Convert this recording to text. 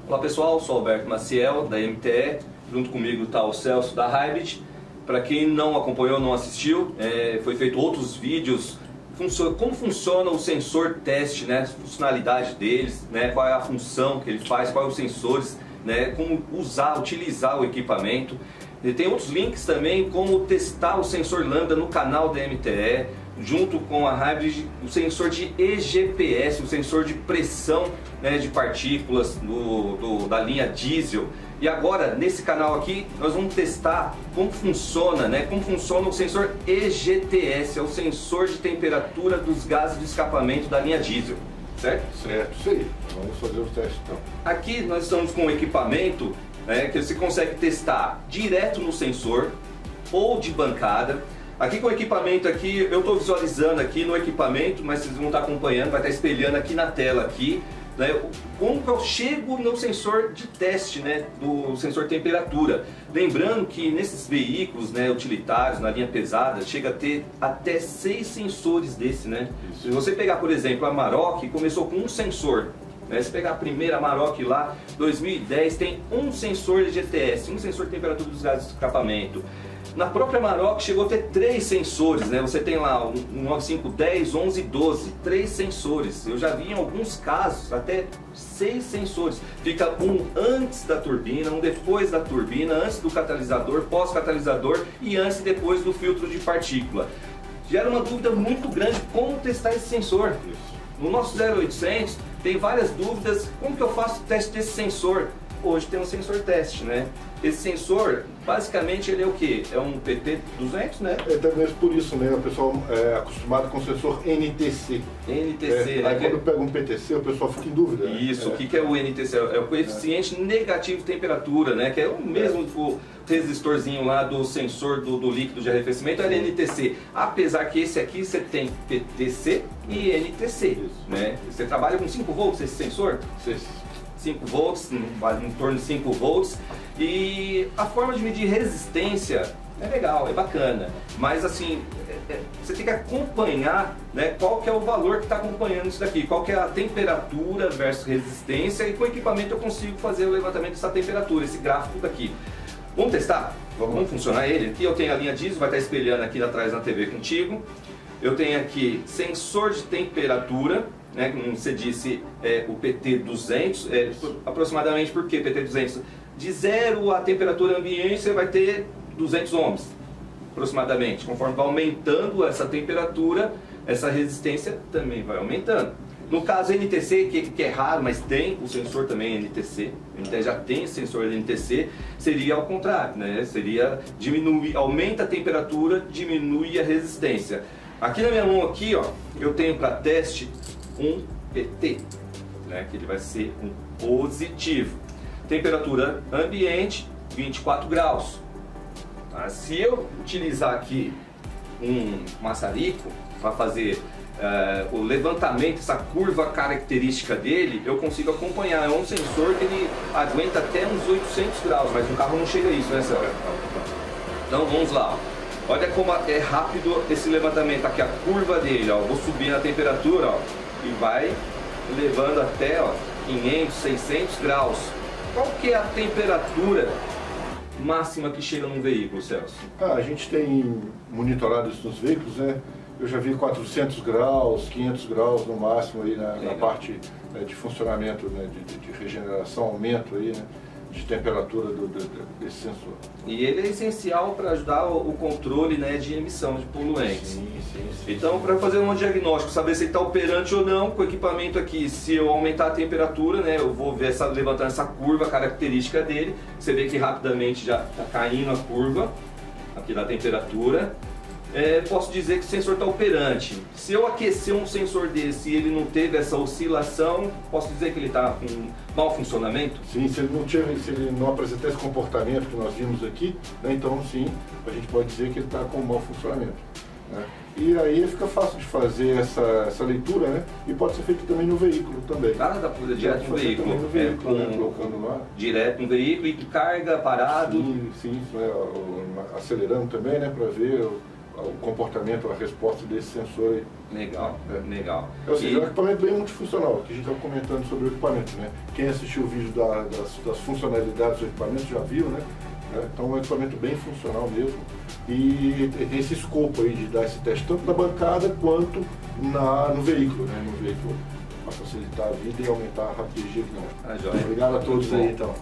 Olá pessoal, sou Alberto Maciel da MTE, junto comigo está o Celso da Hybrid. Para quem não acompanhou, não assistiu, foi feito outros vídeos, como funciona o sensor teste, né, funcionalidade deles, né, qual é a função que ele faz, quais os sensores, né, como utilizar o equipamento. E tem outros links também, como testar o sensor Lambda no canal da MTE, junto com a Hybrid, o sensor de EGPS, o sensor de pressão, né, de partículas da linha diesel. E agora, nesse canal aqui, nós vamos testar como funciona, né, como funciona o sensor EGTS, é o sensor de temperatura dos gases de escapamento da linha diesel. Certo? Certo, isso aí. Vamos fazer o teste então. Aqui nós estamos com um equipamento, né, que você consegue testar direto no sensor ou de bancada. Aqui com o equipamento aqui, eu estou visualizando aqui no equipamento, mas vocês vão estar acompanhando, vai estar espelhando aqui na tela aqui, né, como que eu chego no sensor de teste, né, do sensor temperatura. Lembrando que nesses veículos, né, utilitários, na linha pesada, chega a ter até 6 sensores desse, né? Se você pegar, por exemplo, a Amarok, começou com um sensor. Se pegar a primeira Amarok lá, 2010, tem um sensor EGTS, um sensor de temperatura dos gases de escapamento. Na própria Amarok chegou a ter 3 sensores, né? Você tem lá um 9510, 11 e 12, 3 sensores. Eu já vi em alguns casos até 6 sensores. Fica um antes da turbina, um depois da turbina, antes do catalisador, pós-catalisador e antes e depois do filtro de partícula. Gera uma dúvida muito grande como testar esse sensor. No nosso 0800 tem várias dúvidas, como que eu faço o teste desse sensor? Hoje tem um sensor teste, né? Esse sensor, basicamente, ele é o que? É um PT200, né? É também por isso, né? O pessoal é acostumado com o sensor NTC. NTC, né? Aí quando pega um PTC, o pessoal fica em dúvida. Isso, né? O que é o NTC? É o coeficiente negativo de temperatura, né? Que é o mesmo resistorzinho lá do sensor do líquido de arrefecimento, é NTC. Apesar que esse aqui você tem PTC e NTC, né? Você trabalha com 5 volts esse sensor? 5 volts, em torno de 5 volts, e a forma de medir resistência é legal, é bacana, mas assim, você tem que acompanhar, né, qual que é o valor que está acompanhando isso daqui, qual que é a temperatura versus resistência, e com o equipamento eu consigo fazer o levantamento dessa temperatura, esse gráfico daqui. Vamos testar? Vamos funcionar ele? Aqui eu tenho a linha diesel, vai estar espelhando aqui atrás na TV contigo. Eu tenho aqui sensor de temperatura, né, como você disse, o PT200, aproximadamente por que PT200? De 0 a temperatura ambiente você vai ter 200 ohms, aproximadamente. Conforme vai aumentando essa temperatura, essa resistência também vai aumentando. No caso NTC, que é raro, mas tem o sensor também NTC, a gente já tem sensor NTC, seria ao contrário, né? Seria diminuir, aumenta a temperatura, diminui a resistência. Aqui na minha mão aqui, ó, eu tenho para teste um PT, né, que ele vai ser um positivo. Temperatura ambiente 24 graus. Tá? Se eu utilizar aqui um maçarico para fazer o levantamento, essa curva característica dele, eu consigo acompanhar. É um sensor que ele aguenta até uns 800 graus, mas no carro não chega a isso, né, Célio? Então vamos lá. Ó. Olha como é rápido esse levantamento aqui, a curva dele, ó. Vou subir na temperatura, ó, e vai levando até, ó, 500, 600 graus. Qual que é a temperatura máxima que chega num veículo, Celso? A gente tem monitorado isso nos veículos, né? Eu já vi 400 graus, 500 graus no máximo aí na parte, né, de funcionamento, né, de regeneração, aumento aí, né, de temperatura desse sensor. E ele é essencial para ajudar o controle, né, de emissão de poluentes. Sim. Então, para fazer um diagnóstico, saber se ele está operante ou não, com o equipamento aqui, se eu aumentar a temperatura, né, eu vou ver levantando essa curva característica dele. Você vê que rapidamente já está caindo a curva aqui da temperatura. Posso dizer que o sensor está operante. Se eu aquecer um sensor desse e ele não teve essa oscilação, posso dizer que ele está com mau funcionamento? Sim, se ele não apresentar esse comportamento que nós vimos aqui, né, então sim, a gente pode dizer que ele está com mau funcionamento. né? E aí fica fácil de fazer essa leitura, né? E pode ser feito também no veículo também. Dá para fazer direto no veículo. No veículo, né? Colocando lá. Direto no veículo e carga, parado. Sim, né? Acelerando também, né? Para ver o comportamento, a resposta desse sensor aí. Legal, legal. Ou seja, é um equipamento bem multifuncional, que a gente estava comentando sobre o equipamento, né? Quem assistiu o vídeo das funcionalidades do equipamento já viu, né? Então é um equipamento bem funcional mesmo. E tem esse escopo aí de dar esse teste tanto na bancada quanto no veículo, né? No veículo, para facilitar a vida e aumentar a rapidez de guiagem. Joia. Obrigado a todos aí, então.